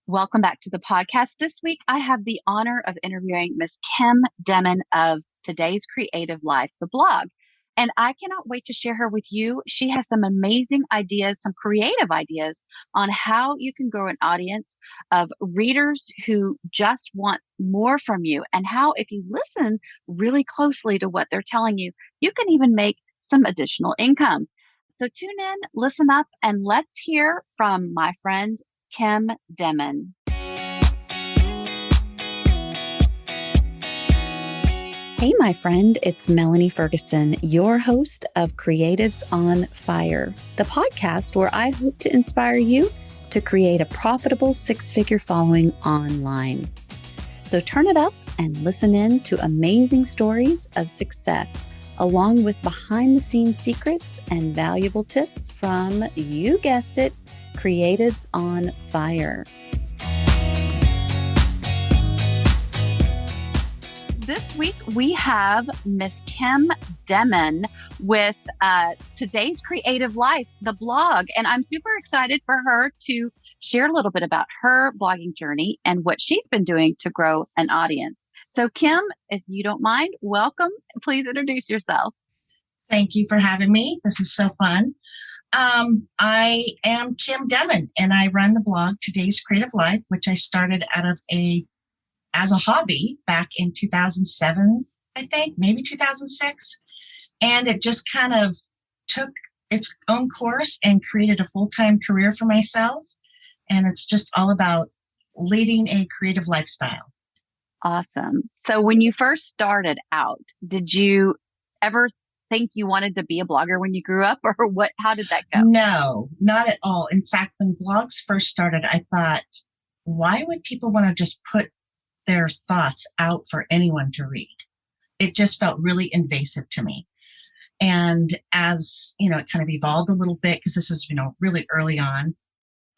Welcome back to the podcast. This week, I have the honor of interviewing Miss Kim Demmon of Today's Creative Life, the blog. And I cannot wait to share her with you. She has some amazing ideas, some creative ideas on how you can grow an audience of readers who just want more from you, and how, if you listen really closely to what they're telling you, you can even make some additional income. So tune in, listen up, and let's hear from my friend Kim Demmon. Hey, my friend, it's Melanie Ferguson, your host of Creatives on Fire, the podcast where I hope to inspire you to create a profitable six-figure following online. So turn it up and listen in to amazing stories of success, along with behind-the-scenes secrets and valuable tips from, you guessed it, Creatives on Fire. This week, we have Miss Kim Demmon with Today's Creative Life, the blog. And I'm super excited for her to share a little bit about her blogging journey and what she's been doing to grow an audience. So Kim, if you don't mind, welcome. Please introduce yourself. Thank you for having me. This is so fun. I am Kim Demmon, and I run the blog Today's Creative Life, which I started as a hobby back in 2007, I think, maybe 2006. And it just kind of took its own course and created a full-time career for myself. And it's just all about leading a creative lifestyle. Awesome. So when you first started out, did you ever think you wanted to be a blogger when you grew up, or what? How did that go? No, not at all. In fact, when blogs first started, I thought, why would people want to just put their thoughts out for anyone to read? It just felt really invasive to me. And as, it kind of evolved a little bit, because this was, really early on,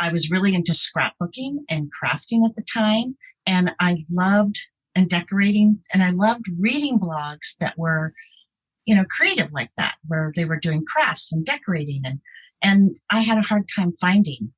I was really into scrapbooking and crafting at the time. And I loved and decorating, and I loved reading blogs that were creative like that, where they were doing crafts and decorating. And I had a hard time finding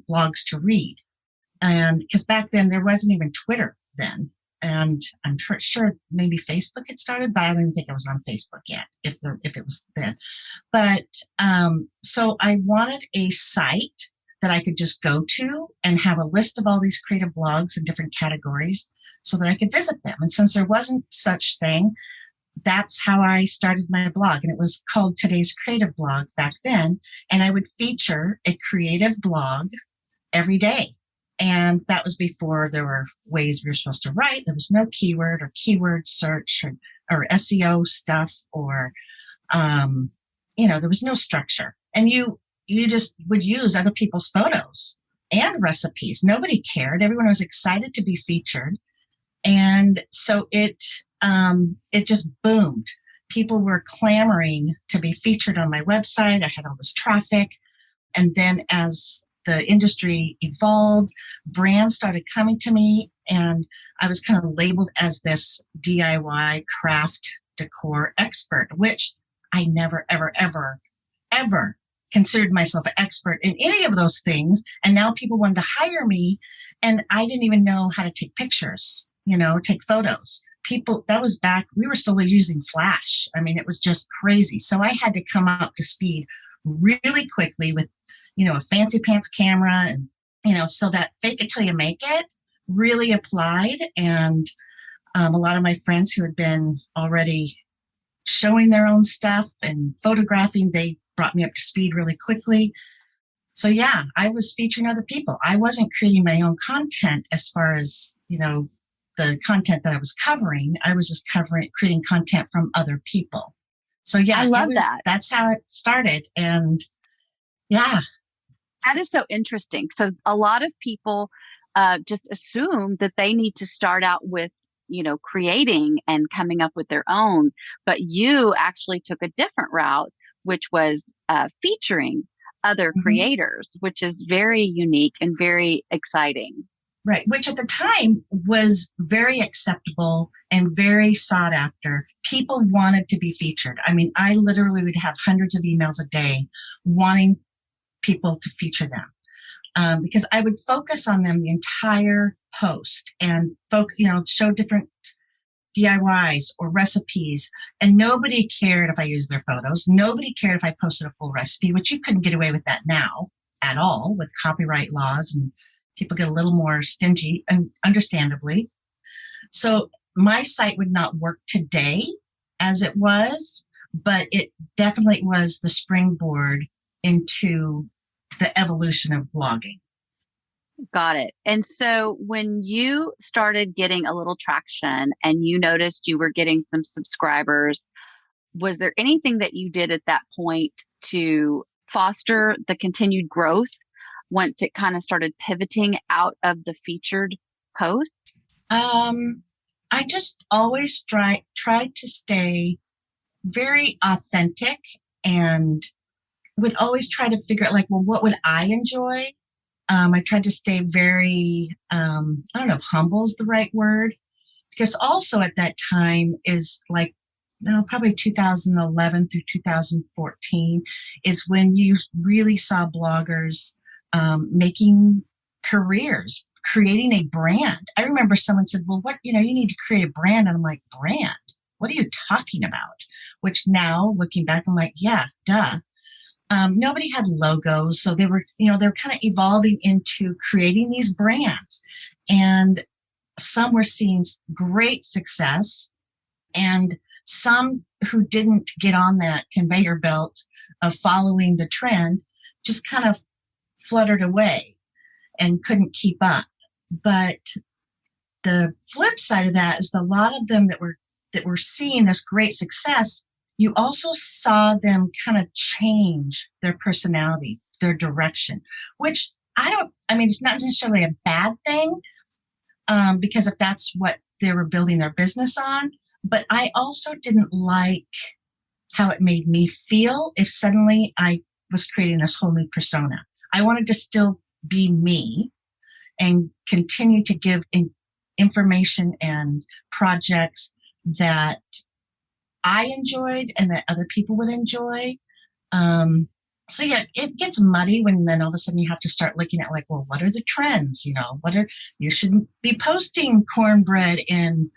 blogs to read. And because back then there wasn't even Twitter then. And I'm sure maybe Facebook had started, but I don't even think I was on Facebook yet, if it was then. But so I wanted a site that I could just go to and have a list of all these creative blogs in different categories so that I could visit them. And since there wasn't such thing, that's how I started my blog. And it was called Today's Creative Blog back then. And I would feature a creative blog every day. And that was before there were ways we were supposed to write. There was no keyword or keyword search or SEO stuff, or, there was no structure. And you just would use other people's photos and recipes. Nobody cared. Everyone was excited to be featured. And so it just boomed. People were clamoring to be featured on my website. I had all this traffic. And then as the industry evolved, brands started coming to me, and I was kind of labeled as this DIY craft decor expert, which I never, ever, ever, ever considered myself an expert in any of those things. And now people wanted to hire me, and I didn't even know how to take pictures, take photos. That was back, we were still using Flash. I mean, it was just crazy. So I had to come up to speed really quickly with, a fancy pants camera, and, so that fake it till you make it really applied. And a lot of my friends who had been already showing their own stuff and photographing, they brought me up to speed really quickly. So yeah, I was featuring other people. I wasn't creating my own content as far as, the content that I was covering. I was just creating content from other people. So yeah, I love that. That's how it started. And yeah. That is so interesting. So a lot of people just assume that they need to start out with, creating and coming up with their own, but you actually took a different route, which was featuring other creators, which is very unique and very exciting. Right, which at the time was very acceptable and very sought after. People wanted to be featured. I mean, I literally would have hundreds of emails a day wanting people to feature them. because I would focus on them the entire post and show different DIYs or recipes. And nobody cared if I used their photos. Nobody cared if I posted a full recipe, which you couldn't get away with that now at all with copyright laws, and people get a little more stingy, and understandably. So my site would not work today as it was, but it definitely was the springboard into the evolution of blogging. Got it. And so when you started getting a little traction and you noticed you were getting some subscribers, was there anything that you did at that point to foster the continued growth once it kind of started pivoting out of the featured posts? I just always tried to stay very authentic, and would always try to figure out, like, well, what would I enjoy? I tried to stay very, I don't know if humble is the right word, because also at that time is like, no, probably 2011 through 2014 is when you really saw bloggers making careers, creating a brand. I remember someone said, well, you need to create a brand. And I'm like, brand? What are you talking about? Which now, looking back, I'm like, yeah, duh. Nobody had logos. So they were kind of evolving into creating these brands. And some were seeing great success, and some who didn't get on that conveyor belt of following the trend just kind of fluttered away and couldn't keep up. But the flip side of that is a lot of them that were seeing this great success, you also saw them kind of change their personality, their direction, which it's not necessarily a bad thing, because if that's what they were building their business on. But I also didn't like how it made me feel if suddenly I was creating this whole new persona. I wanted to still be me and continue to give information and projects that I enjoyed and that other people would enjoy. So yeah, it gets muddy when then all of a sudden you have to start looking at, like, well, what are the trends? You shouldn't be posting cornbread in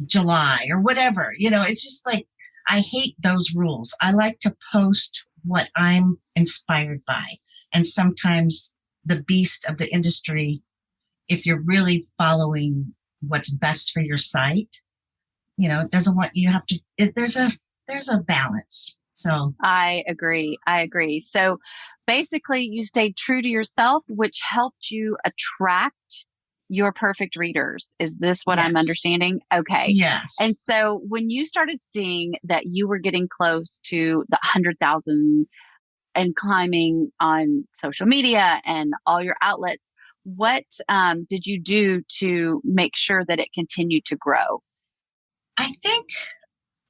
July or whatever. It's just like, I hate those rules. I like to post what I'm inspired by. And sometimes the beast of the industry, if you're really following what's best for your site, it doesn't want you have to, there's a balance. So I agree. So basically you stayed true to yourself, which helped you attract your perfect readers. Is this what I'm understanding? Okay. Yes. And so when you started seeing that you were getting close to the 100,000 and climbing on social media and all your outlets, what did you do to make sure that it continued to grow? I think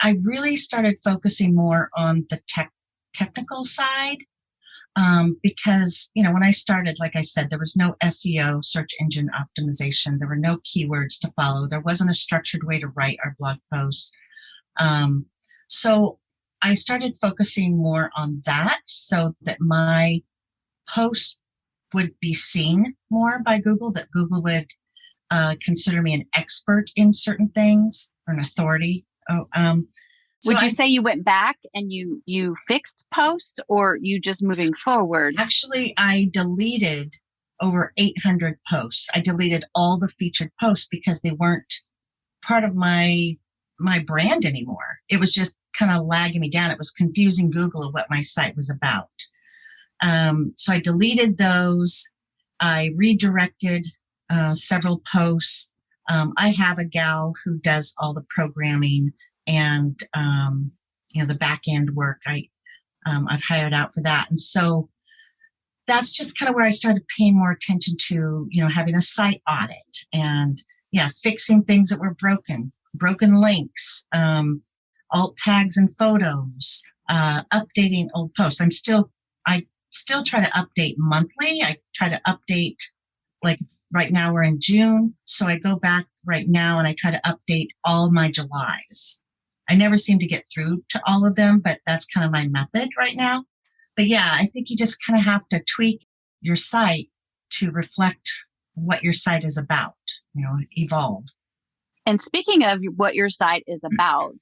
I really started focusing more on the technical side, because, when I started, like I said, there was no SEO, search engine optimization. There were no keywords to follow. There wasn't a structured way to write our blog posts. So I started focusing more on that so that my posts would be seen more by Google, that Google would consider me an expert in certain things, or an authority. Would you say you went back and you fixed posts, or you just moving forward? Actually, I deleted over 800 posts. I deleted all the featured posts because they weren't part of my brand anymore. It was just kind of lagging me down. It was confusing Google of what my site was about. So I deleted those. I redirected several posts. I have a gal who does all the programming and the back end work. I've hired out for that, and so that's just kind of where I started paying more attention to having a site audit and fixing things that were broken links, alt tags and photos, updating old posts. I still try to update monthly. I try to update, like right now we're in June, so I go back right now and I try to update all my Julys. I never seem to get through to all of them, but that's kind of my method right now. But yeah, I think you just kind of have to tweak your site to reflect what your site is about, evolve. And speaking of what your site is about,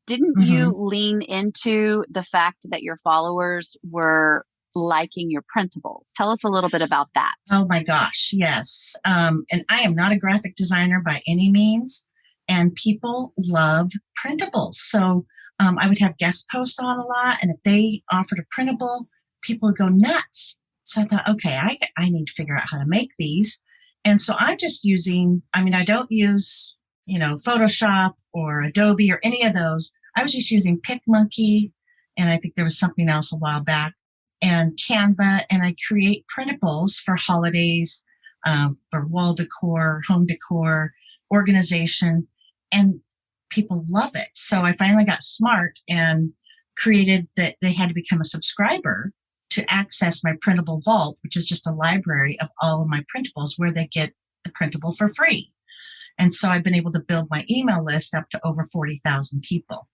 didn't you Mm-hmm. lean into the fact that your followers were liking your printables? Tell us a little bit about that. Oh my gosh, yes. And I am not a graphic designer by any means, and people love printables. So I would have guest posts on a lot, and if they offered a printable, people would go nuts. So I thought, okay, I need to figure out how to make these. And so I'm just using, I don't use, Photoshop or Adobe or any of those. I was just using PicMonkey, and I think there was something else a while back, and Canva, and I create printables for holidays, for wall decor, home decor, organization, and people love it. So I finally got smart and created that they had to become a subscriber to access my printable vault, which is just a library of all of my printables where they get the printable for free. And so I've been able to build my email list up to over 40,000 people.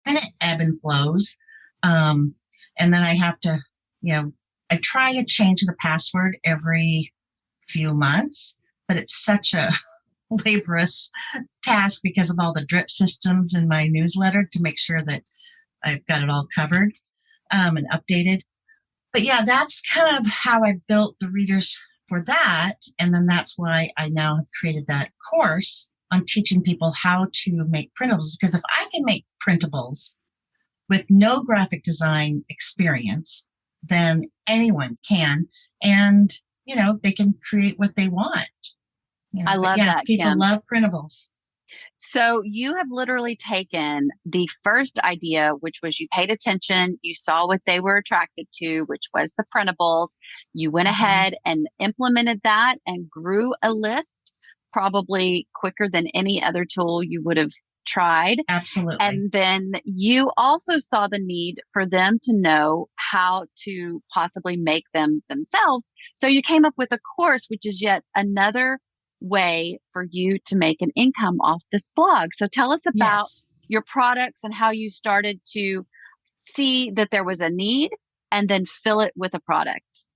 And it ebb and flows. And then I have to, I try to change the password every few months, but it's such a laborious task because of all the drip systems in my newsletter to make sure that I've got it all covered and updated. But yeah, that's kind of how I built the readers for that. And then that's why I now have created that course on teaching people how to make printables. Because if I can make printables with no graphic design experience, then anyone can. And, they can create what they want. I love that, people Kim. love printables. So you have literally taken the first idea, which was you paid attention, you saw what they were attracted to, which was the printables. You went ahead and implemented that and grew a list probably quicker than any other tool you would have tried. Absolutely. And then you also saw the need for them to know how to possibly make them themselves. So you came up with a course, which is yet another way for you to make an income off this blog. So tell us about your products and how you started to see that there was a need and then fill it with a product.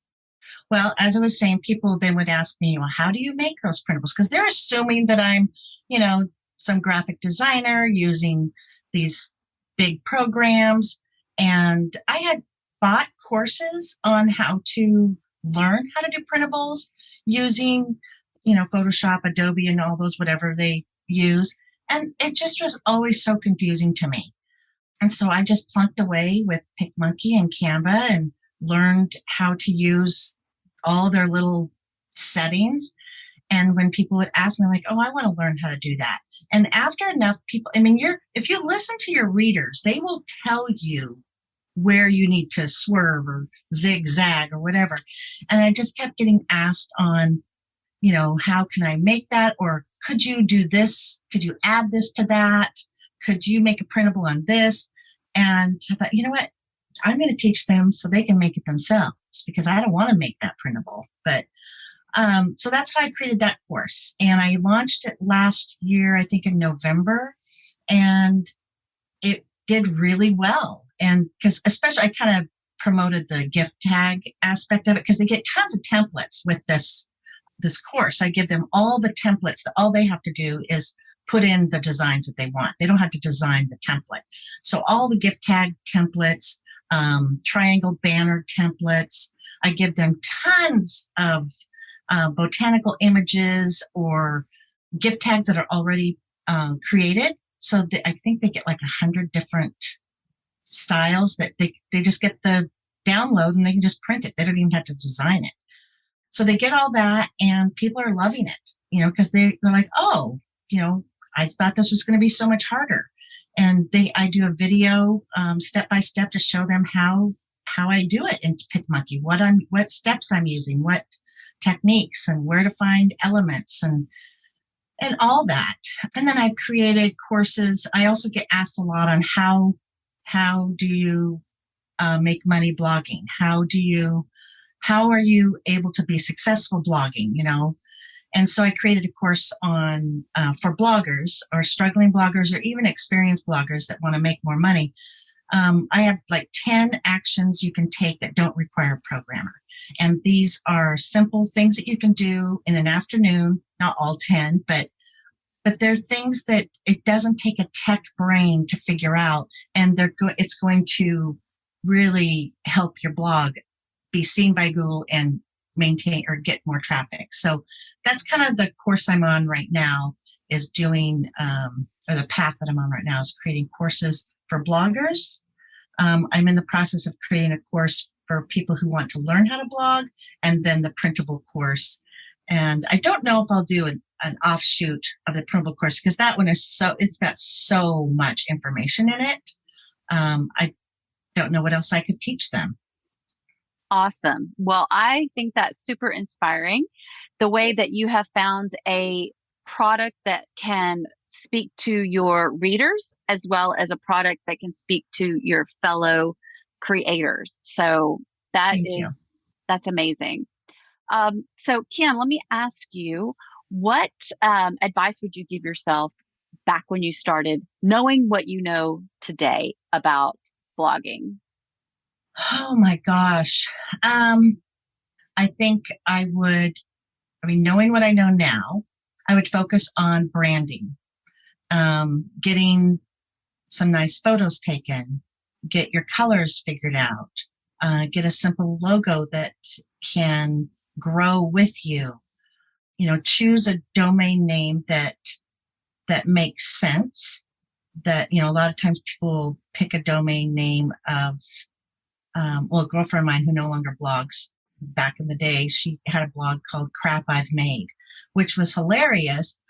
Well, as I was saying, people then would ask me, well, how do you make those printables? Because they're assuming that I'm, some graphic designer using these big programs. And I had bought courses on how to learn how to do printables using Photoshop, Adobe, and all those, whatever they use. And it just was always so confusing to me. And so I just plunked away with PicMonkey and Canva and learned how to use all their little settings. And when people would ask me, like, oh, I want to learn how to do that. And after enough people, if you listen to your readers, they will tell you where you need to swerve or zigzag or whatever. And I just kept getting asked on, how can I make that? Or could you do this? Could you add this to that? Could you make a printable on this? And I thought, you know what? I'm going to teach them so they can make it themselves because I don't want to make that printable. But so that's how I created that course. And I launched it last year, I think in November, and it did really well. And because especially I kind of promoted the gift tag aspect of it because they get tons of templates with this course. I give them all the templates that all they have to do is put in the designs that they want. They don't have to design the template. So all the gift tag templates, triangle banner templates, I give them tons of botanical images or gift tags that are already created. So I think they get like 100 different styles that they just get the download and they can just print it. They don't even have to design it. So they get all that and people are loving it, because they're like, oh, I thought this was going to be so much harder. And I do a video step by step to show them how I do it in PicMonkey, what steps I'm using, what techniques, and where to find elements and all that. And then I've created courses. I also get asked a lot on how do you make money blogging? How are you able to be successful blogging? And so I created a course on for bloggers or struggling bloggers or even experienced bloggers that want to make more money. I have like 10 actions you can take that don't require a programmer. And these are simple things that you can do in an afternoon, not all 10, but they're things that it doesn't take a tech brain to figure out, and it's going to really help your blog be seen by Google and maintain or get more traffic. So that's kind of the course I'm on right now, is doing, or the path that I'm on right now is creating courses for bloggers. I'm in the process of creating a course for people who want to learn how to blog, and then the printable course. And I don't know if I'll do an offshoot of the printable course, because that one is it's got so much information in it. I don't know what else I could teach them. Awesome. Well, I think that's super inspiring. The way that you have found a product that can speak to your readers, as well as a product that can speak to your fellow creators. So Thank you. that's amazing. So Kim, let me ask you, what advice would you give yourself back when you started, knowing what you know today about blogging? Oh my gosh. I think knowing what I know now, I would focus on branding, getting some nice photos taken, get your colors figured out, get a simple logo that can grow with you. Choose a domain name that makes sense. That, a lot of times people pick a domain name of, a girlfriend of mine who no longer blogs, back in the day, she had a blog called Crap I've Made, which was hilarious.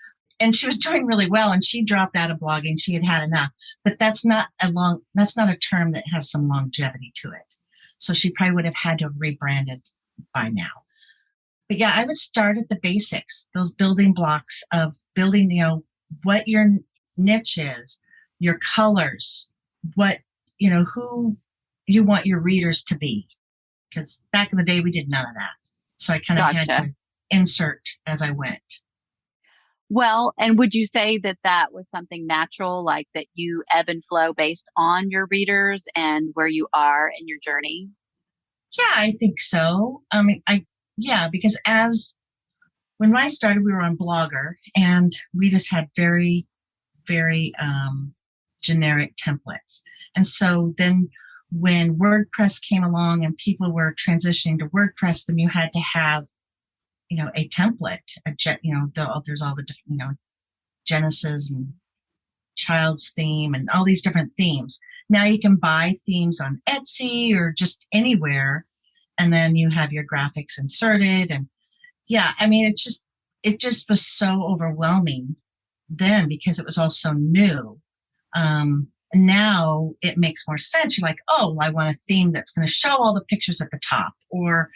And she was doing really well, and she dropped out of blogging. She had enough, but that's not a term that has some longevity to it. So she probably would have had to have rebranded by now. But yeah, I would start at the basics, those building blocks of building, what your niche is, your colors, what, who you want your readers to be. Because back in the day, we did none of that. So I kind of had to insert as I went. Well, and would you say that that was something natural, like that you ebb and flow based on your readers and where you are in your journey? Yeah, I think so. Because when I started, we were on Blogger, and we just had very, very generic templates. And so then when WordPress came along and people were transitioning to WordPress, then you had to have, a template, there's all the different, Genesis and Child's theme and all these different themes. Now you can buy themes on Etsy or just anywhere, and then you have your graphics inserted. And yeah, it just was so overwhelming then, because it was all so new. Now it makes more sense. You're like, oh, I want a theme that's going to show all the pictures at the top, or,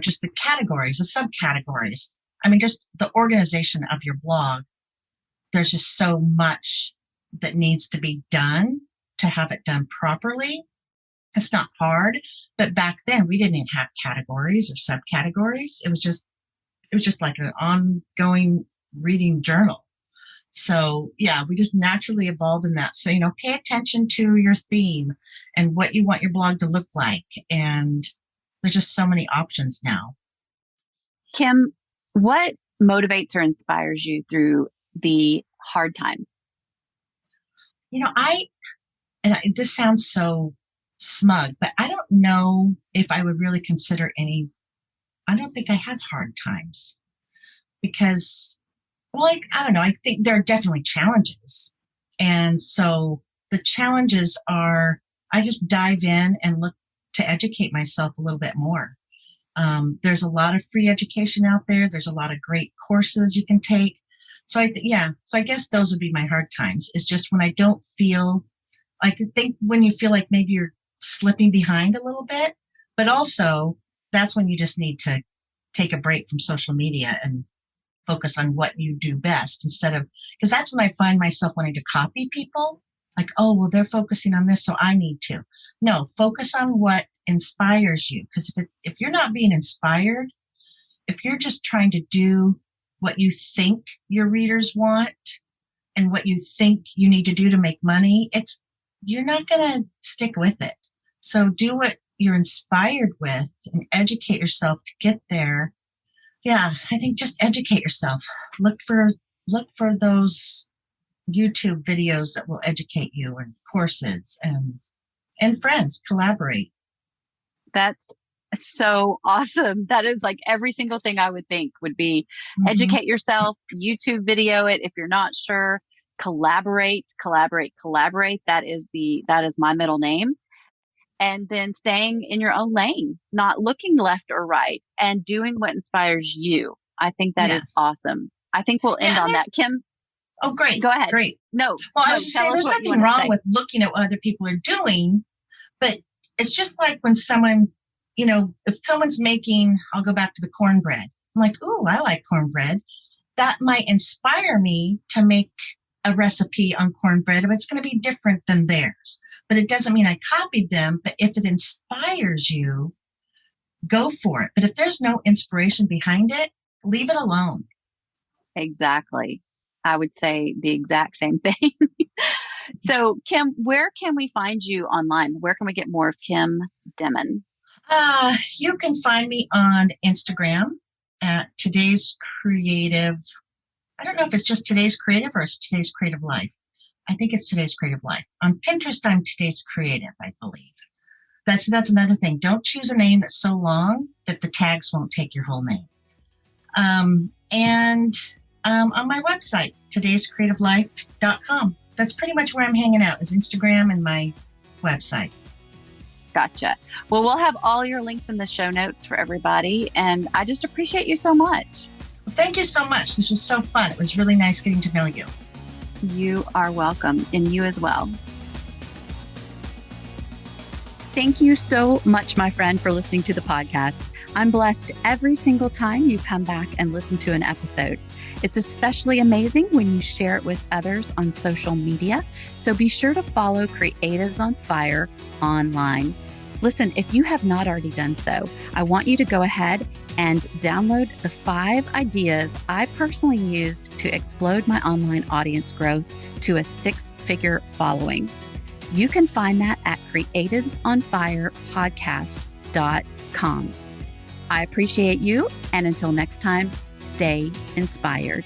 just the categories, the subcategories. Just the organization of your blog. There's just so much that needs to be done to have it done properly. It's not hard, but back then we didn't even have categories or subcategories. It was just like an ongoing reading journal. So yeah, we just naturally evolved in that. So, pay attention to your theme and what you want your blog to look like. And there's just so many options now. Kim, what motivates or inspires you through the hard times? This sounds so smug, but I don't know if I would really consider I don't think I have hard times, because, I don't know. I think there are definitely challenges. And so the challenges are, I just dive in and look to educate myself a little bit more. There's a lot of free education out there. There's a lot of great courses you can take. So I guess those would be my hard times, is just when I don't feel, I think when you feel like maybe you're slipping behind a little bit, but also that's when you just need to take a break from social media and focus on what you do best, because that's when I find myself wanting to copy people. Like, oh, well, they're focusing on this, so I need to. No, focus on what inspires you. Because if you're not being inspired, if you're just trying to do what you think your readers want and what you think you need to do to make money, you're not going to stick with it. So do what you're inspired with and educate yourself to get there. Yeah, I think just educate yourself. Look for those YouTube videos that will educate you, and courses, and friends. Collaborate. That's so awesome. That is like every single thing I would think would be Mhm. educate yourself, YouTube video it if you're not sure, collaborate. That is my middle name. And then staying in your own lane, not looking left or right, and doing what inspires you. I think that is Yes. awesome. I think we'll end Yeah, on that. Kim, Oh, great. go ahead. Great. No, Well, I no, was just tell saying us there's what you nothing want to wrong say. with looking at what other people are doing, but it's just like when someone, if someone's making, I'll go back to the cornbread. I'm like, ooh, I like cornbread. That might inspire me to make a recipe on cornbread, but it's going to be different than theirs. But it doesn't mean I copied them. But if it inspires you, go for it. But if there's no inspiration behind it, leave it alone. Exactly. I would say the exact same thing. So, Kim, where can we find you online? Where can we get more of Kim Demmon? You can find me on Instagram at Today's Creative. I don't know if it's just Today's Creative or it's Today's Creative Life. I think it's Today's Creative Life. On Pinterest, I'm Today's Creative, I believe. That's another thing. Don't choose a name that's so long that the tags won't take your whole name. And on my website, todayscreativelife.com. That's pretty much where I'm hanging out, is Instagram and my website. Gotcha. Well, we'll have all your links in the show notes for everybody. And I just appreciate you so much. Well, thank you so much. This was so fun. It was really nice getting to know you. You are welcome, and you as well. Thank you so much, my friend, for listening to the podcast. I'm blessed every single time you come back and listen to an episode. It's especially amazing when you share it with others on social media. So be sure to follow Creatives on Fire online. Listen, if you have not already done so, I want you to go ahead and download the 5 ideas I personally used to explode my online audience growth to a 6-figure following. You can find that at creativesonfirepodcast.com. I appreciate you, and until next time, stay inspired.